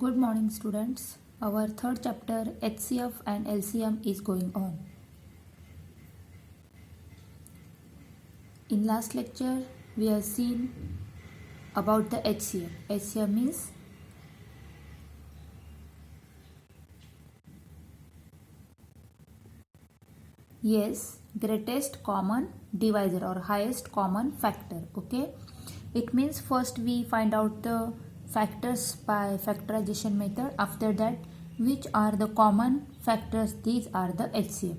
Good morning, students. Our third chapter HCF and LCM is going on. In last lecture, we have seen about the HCF. HCF means greatest common divisor or highest common factor. Okay, it means first we find out the factors by factorization method. After that, which are the common factors? These are the HCF.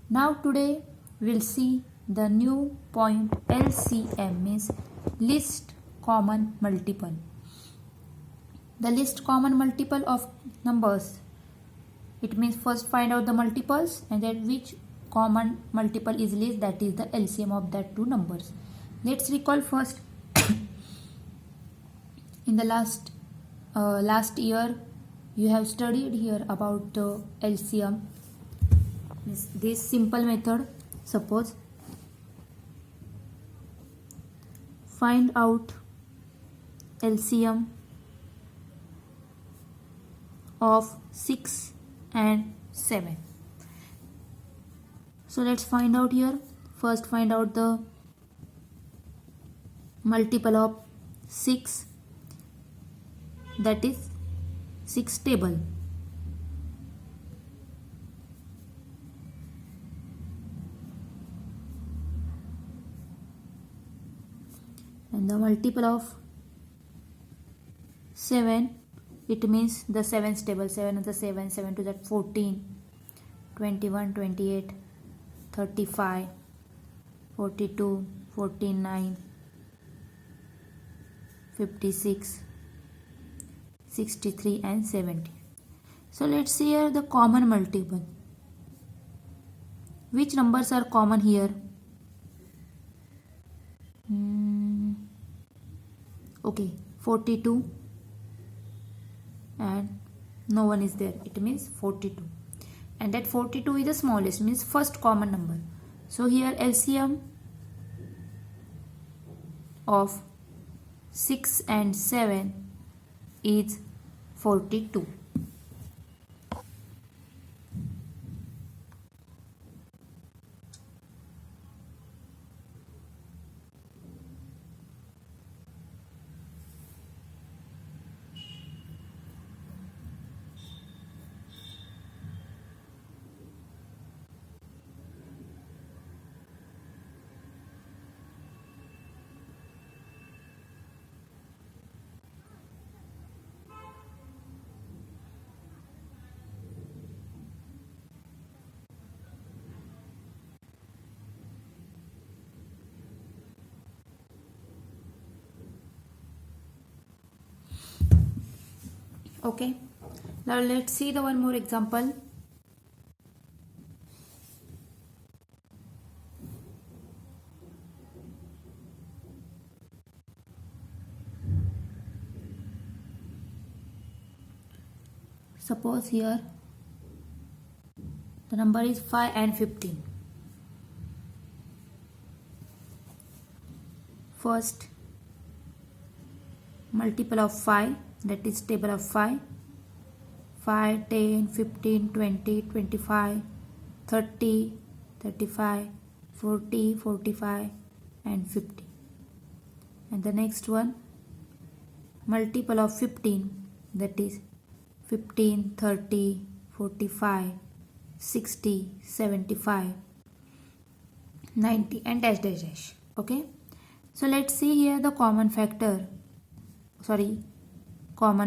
Now today we'll see the new point LCM, means least common multiple. The least common multiple of numbers. It means first find out the multiples and then which common multiple is least, that is the LCM of that two numbers. Let's recall first. In the last year you have studied here about the LCM, this simple method. Suppose find out LCM of 6 and 7. So let's find out here. First find out the multiple of 6, that is 6 table. And the multiple of 7, it means the 7's table. 7 is the 7 to that 14, 21, 28, 35, 42, 49, 56, 63 and 70. So let's see here the common multiple. Which numbers are common here? Okay, 42 and no one is there. It means 42. And that 42 is the smallest, means first common number. So here LCM of 6 and 7 is 42. Okay, now let's see the one more example. Suppose here the number is 5 and 15. First multiple of 5, that is table of 5, 5, 10, 15, 20, 25, 30, 35, 40, 45 and 50. And the next one multiple of 15, that is 15, 30, 45, 60, 75, 90 and dash dash dash. Okay, so let's see here the common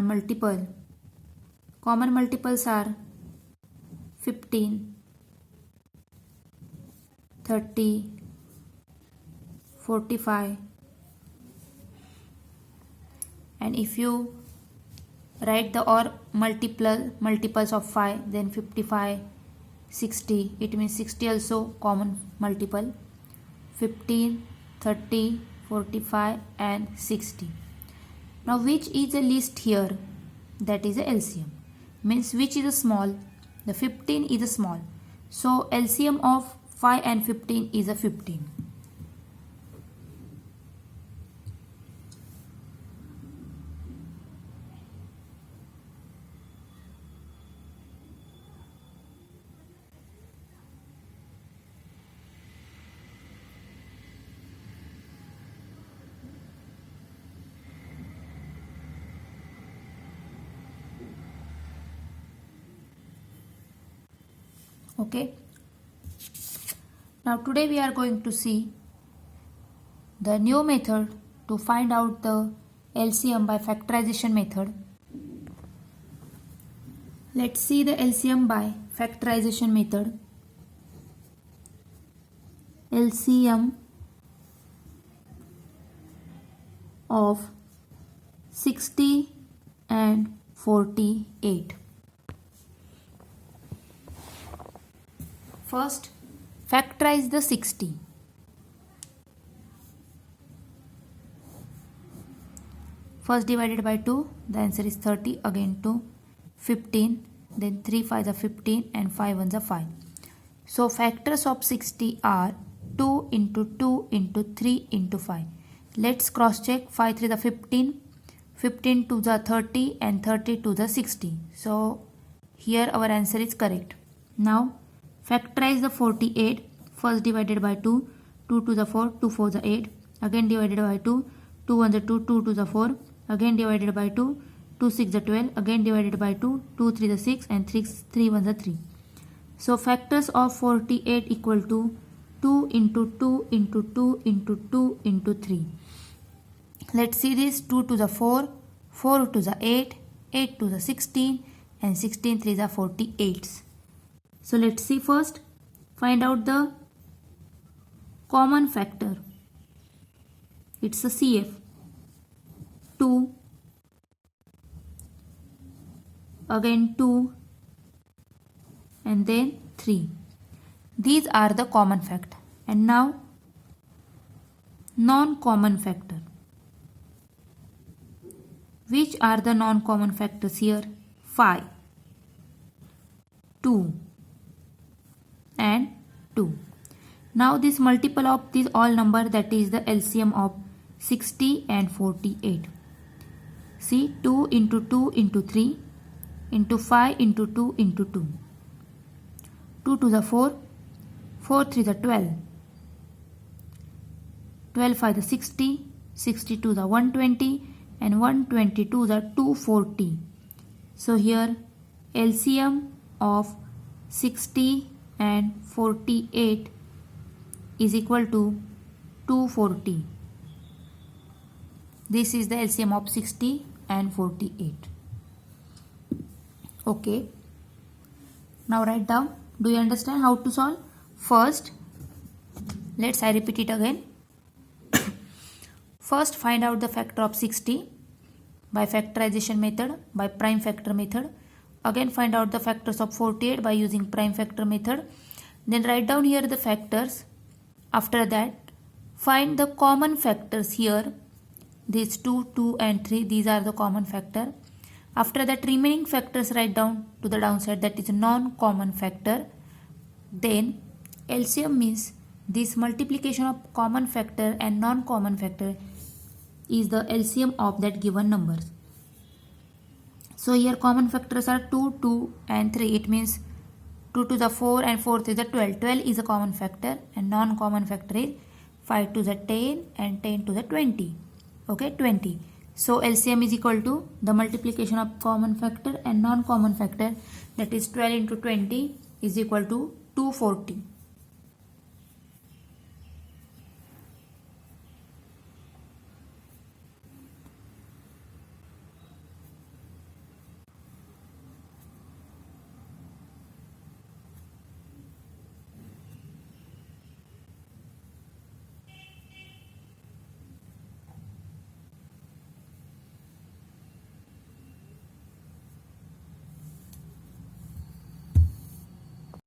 multiple. Common multiples are 15, 30, 45, and if you write the or multiples of 5, then 55, 60, it means 60 also common multiple. 15, 30, 45 and 60. Now which is the least here? That is the LCM. Means which is a small? The 15 is a small. So LCM of 5 and 15 is a 15. Okay. Now today we are going to see the new method to find out the LCM by factorization method. Let's see the LCM by factorization method. LCM of 60 and 48. First, factorize the 60. First divided by 2, the answer is 30, again 2, 15, then 3 5 are 15 and 5 1 are 5. So factors of 60 are 2 into 2 into 3 into 5. Let's cross check. 5 3 the 15, 15 to the 30 and 30 to the 60. So here our answer is correct. Now factorize the 48. First divided by 2, 2 to the 4, 2 4 the 8, again divided by 2, 2 1 the 2, 2 to the 4, again divided by 2, 2 6 the 12, again divided by 2, 2 3 the 6 and 3 1 the 3. So factors of 48 equal to 2 into 2 into 2 into 2 into 3. Let's see this. 2 to the 4, 4 to the 8, 8 to the 16 and 16 3 the 48. So let's see first. Find out the common factor. It's a CF. 2, again 2 and then 3. These are the common factor. And now non-common factor. Which are the non-common factors here? 5, 2 and 2. Now this multiple of these all number, that is the LCM of 60 and 48. See, 2 into 2 into 3 into 5 into 2 into 2. 2 to the 4, 4 3 the 12, 12 5 the 60, 60 to the 120 and 120 to the 240. So here LCM of 60 and 48 is equal to 240. This is the LCM of 60 and 48. Okay. Now write down. Do you understand how to solve? First, I repeat it again. First, find out the factor of 60 by factorization method, by prime factor method. Again, find out the factors of 48 by using prime factor method. Then write down here the factors. After that, find the common factors here. These 2, 2 and 3, these are the common factor. After that, remaining factors write down to the downside, that is non-common factor. Then LCM means this multiplication of common factor and non-common factor is the LCM of that given numbers. So here common factors are 2, 2 and 3. It means 2 to the 4 and 4 to the 12. 12 is a common factor and non-common factor is 5 to the 10 and 10 to the 20. Okay, 20. So LCM is equal to the multiplication of common factor and non-common factor, that is 12 into 20 is equal to 240.